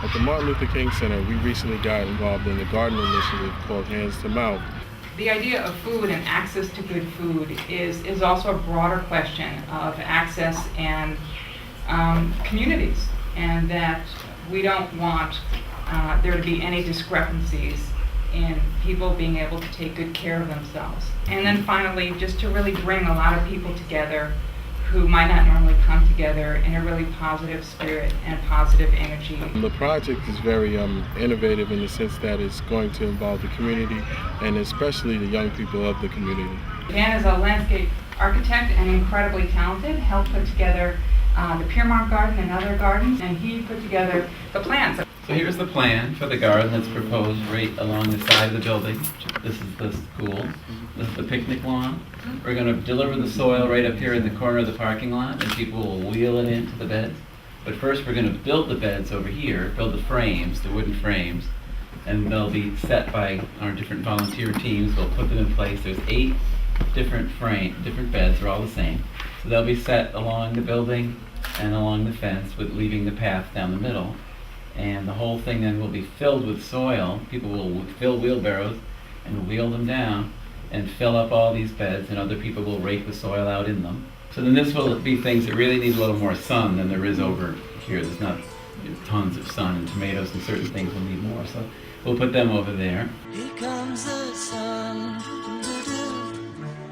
At the Martin Luther King Center, we recently got involved in a garden initiative called Hands2Mouth. The idea of food and access to good food is also a broader question of access and communities, and that we don't want there to be any discrepancies in people being able to take good care of themselves. And then finally, just to really bring a lot of people together who might not normally come together in a really positive spirit and positive energy. The project is very innovative in the sense that it's going to involve the community and especially the young people of the community. Dan is a landscape architect and incredibly talented, helped put together the Piermont Garden and other gardens, and he put together the plans. So here's the plan for the garden that's proposed right along the side of the building. This is the school. This is the picnic lawn. We're going to deliver the soil right up here in the corner of the parking lot, and people will wheel it into the beds. But first we're going to build the beds over here, build the frames, the wooden frames, and they'll be set by our different volunteer teams. We'll put them in place. There's 8 different beds. They're all the same. So they'll be set along the building and along the fence, with leaving the path down the middle. And the whole thing then will be filled with soil. People will fill wheelbarrows and wheel them down and fill up all these beds, and other people will rake the soil out in them. So then this will be things that really need a little more sun than there is over here. There's not tons of sun, and tomatoes and certain things will need more. So we'll put them over there. Here comes the sun,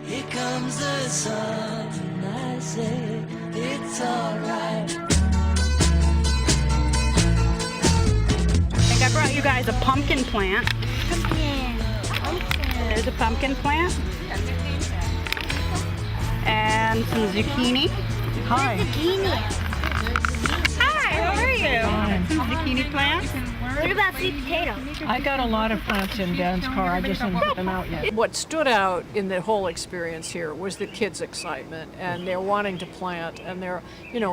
here comes the sun, and I say it's alright. I brought you guys a pumpkin plant. There's a pumpkin plant. And some zucchini. Hi. Hi, how are you? Some zucchini plants. What about sweet potato? I got a lot of plants in Dan's car. I just haven't put them out yet. What stood out in the whole experience here was the kids' excitement, and they're wanting to plant, and they're,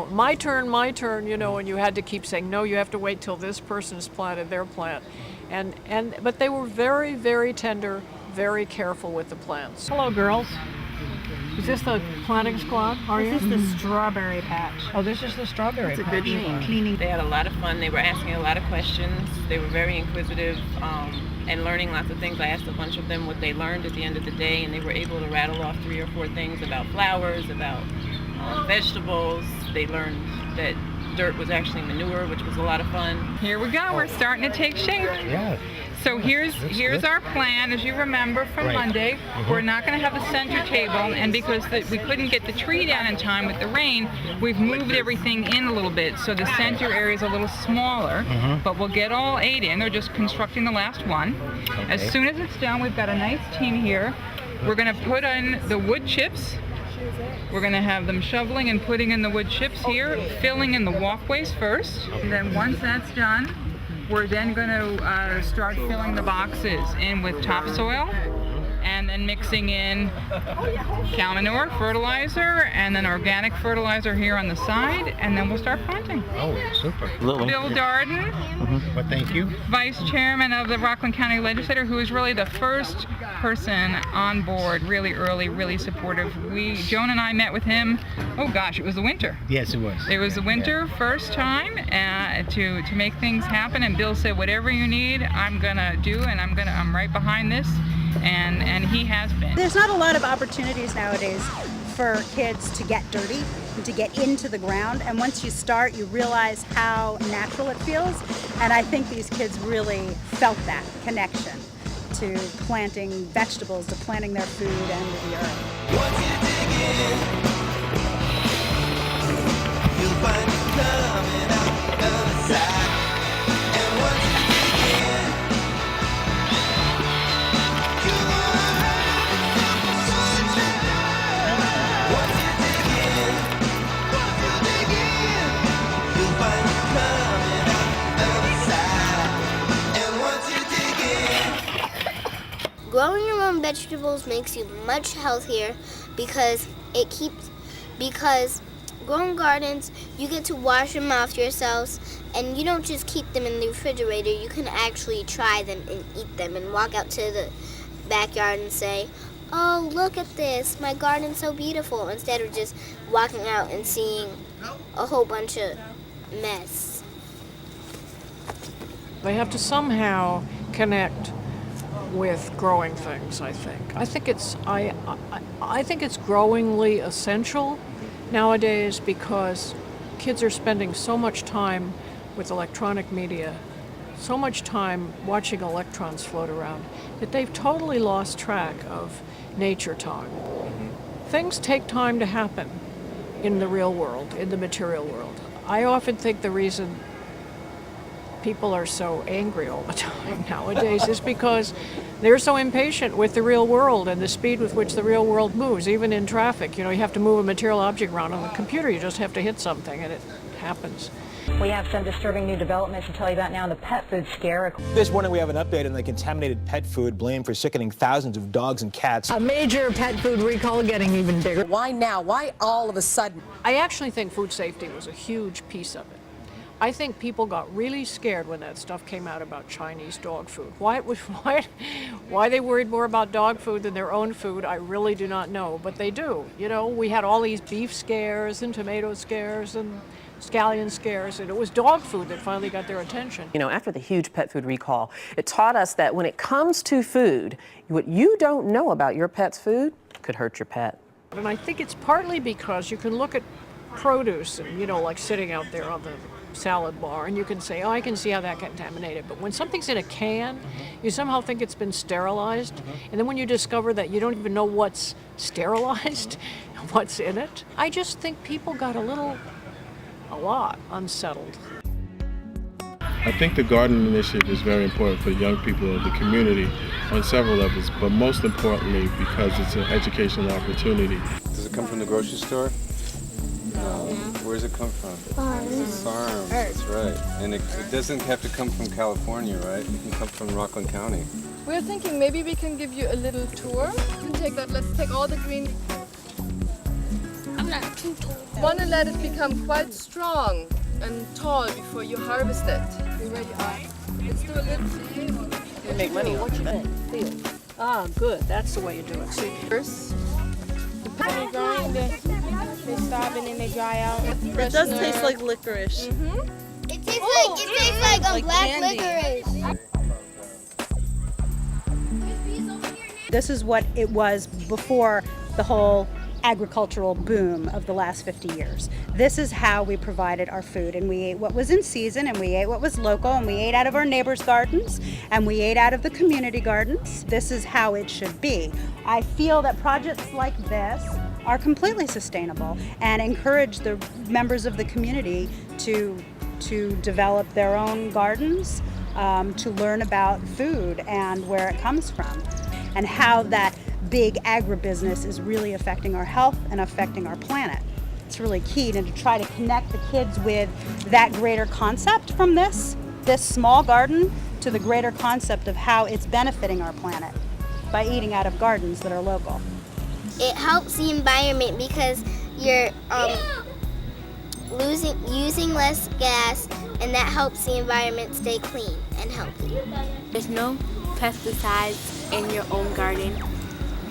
my turn, and you had to keep saying, no, you have to wait till this person has planted their plant. But they were very, very tender, very careful with the plants. Hello, girls. Is this the planting squad? This is the strawberry patch. Oh, this is the strawberry patch. It's a good cleaning. They had a lot of fun. They were asking a lot of questions. They were very inquisitive and learning lots of things. I asked a bunch of them what they learned at the end of the day, and they were able to rattle off 3 or 4 things about flowers, about vegetables. They learned that dirt was actually manure, which was a lot of fun. Here we go. We're starting to take shape. Yeah. So here's our plan, as you remember from Monday. We're not going to have a center table, and because we couldn't get the tree down in time with the rain, we've moved everything in a little bit, so the center area is a little smaller, but we'll get all 8 in. They're just constructing the last one. As soon as it's done, we've got a nice team here. We're going to put in the wood chips. We're going to have them shoveling and putting in the wood chips here, filling in the walkways first, and then once that's done, we're then going to start filling the boxes in with topsoil, and then mixing in cow manure, fertilizer, and then organic fertilizer here on the side, and then we'll start planting. Oh, super. Bill Darden, Well, thank you. Vice Chairman of the Rockland County Legislature, who was really the first person on board, really early, really supportive. Joan and I met with him, oh gosh, it was the winter. Yes, it was. It was the winter, first time to make things happen, and Bill said, whatever you need, I'm gonna do, and I'm right behind this, and he has been. There's not a lot of opportunities nowadays for kids to get dirty and to get into the ground, and once you start, you realize how natural it feels, and I think these kids really felt that connection to planting vegetables, to planting their food and the earth. Once you dig in, you'll find it coming out the other side. And once you dig in, you'll once you dig in, you'll find it coming out the other side. And once you dig in. Growing your own vegetables makes you much healthier because growing gardens, you get to wash them off yourselves, and you don't just keep them in the refrigerator. You can actually try them and eat them and walk out to the backyard and say, oh, look at this, my garden's so beautiful, instead of just walking out and seeing a whole bunch of mess. They have to somehow connect with growing things, I think. I think it's growingly essential nowadays because kids are spending so much time with electronic media, so much time watching electrons float around, that they've totally lost track of nature time. Things take time to happen in the real world, in the material world. I often think the reason people are so angry all the time nowadays is because they're so impatient with the real world and the speed with which the real world moves, even in traffic. You know, you have to move a material object around on the computer, you just have to hit something and it happens. We have some disturbing new developments to tell you about now in the pet food scare. This morning we have an update on the contaminated pet food blamed for sickening thousands of dogs and cats. A major pet food recall getting even bigger. Why now? Why all of a sudden? I actually think food safety was a huge piece of it. I think people got really scared when that stuff came out about Chinese dog food. Why they worried more about dog food than their own food, I really do not know, but they do. You know, we had all these beef scares and tomato scares and scallion scares, and it was dog food that finally got their attention. You know, after the huge pet food recall, it taught us that when it comes to food, what you don't know about your pet's food could hurt your pet. And I think it's partly because you can look at produce and, you know, like sitting out there on the salad bar, and you can say, oh, I can see how that got contaminated. But when something's in a can, you somehow think it's been sterilized. And then when you discover that you don't even know what's sterilized, what's in it, I just think people got a lot unsettled. I think the garden initiative is very important for young people of the community on several levels, but most importantly because it's an educational opportunity. Does it come from the grocery store? No. Where does it come from? Farms. Farms, that's right. And it doesn't have to come from California, right? It can come from Rockland County. We're thinking maybe we can give you a little tour. You can take that. Let's take all the green. I'm not too tall. Want to let it become quite strong and tall before you harvest it. You ready? Let's do a little. You make money off of it. Ah, good. That's the way you do it. See, first, when they grind, they stop and then they dry out. It does taste like licorice. It tastes like black candy. licorice. This is what it was before the whole agricultural boom of the last 50 years. This is how we provided our food, and we ate what was in season, and we ate what was local, and we ate out of our neighbors' gardens, and we ate out of the community gardens. This is how it should be. I feel that projects like this are completely sustainable and encourage the members of the community to develop their own gardens, to learn about food and where it comes from, and how that big agribusiness is really affecting our health and affecting our planet. It's really key to try to connect the kids with that greater concept from this small garden to the greater concept of how it's benefiting our planet by eating out of gardens that are local. It helps the environment because you're using less gas, and that helps the environment stay clean and healthy. There's no pesticides in your own garden,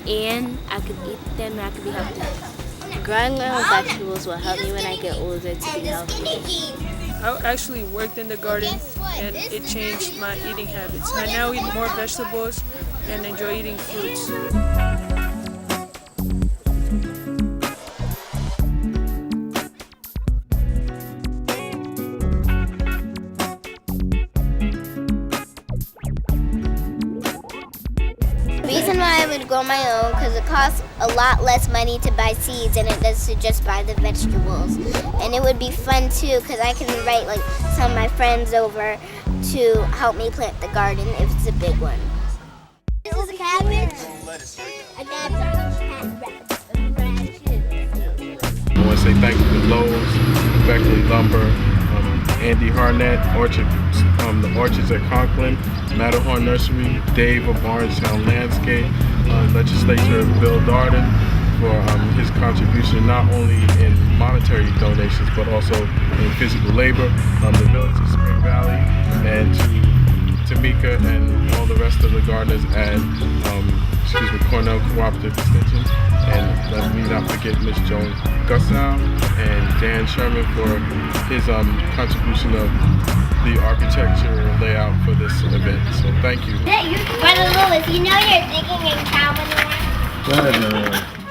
and I could eat them and I could be healthy. Growing my own vegetables will help me when I get older to be healthy. I actually worked in the garden and it changed my eating habits. I now eat more vegetables and enjoy eating fruits. The reason why I would grow my own because it costs a lot less money to buy seeds than it does to just buy the vegetables. And it would be fun too because I can invite like some of my friends over to help me plant the garden if it's a big one. This is a cabbage. I want to say thank you to Lowe's, Beckley Lumber, Andy Harnett, the Orchards at Conklin, Matterhorn Nursery, Dave of Orangetown Landscape, Legislator Bill Darden for his contribution not only in monetary donations but also in physical labor, the Village of Spring Valley, and to Tamika and all the rest of the gardeners at Cornell Cooperative Extension. And let me not forget Miss Joan Gussow and Dan Sherman for his contribution of the architecture layout for this event. So thank you. Brother Lewis, you know you're digging in cow manure? Go ahead, Maria.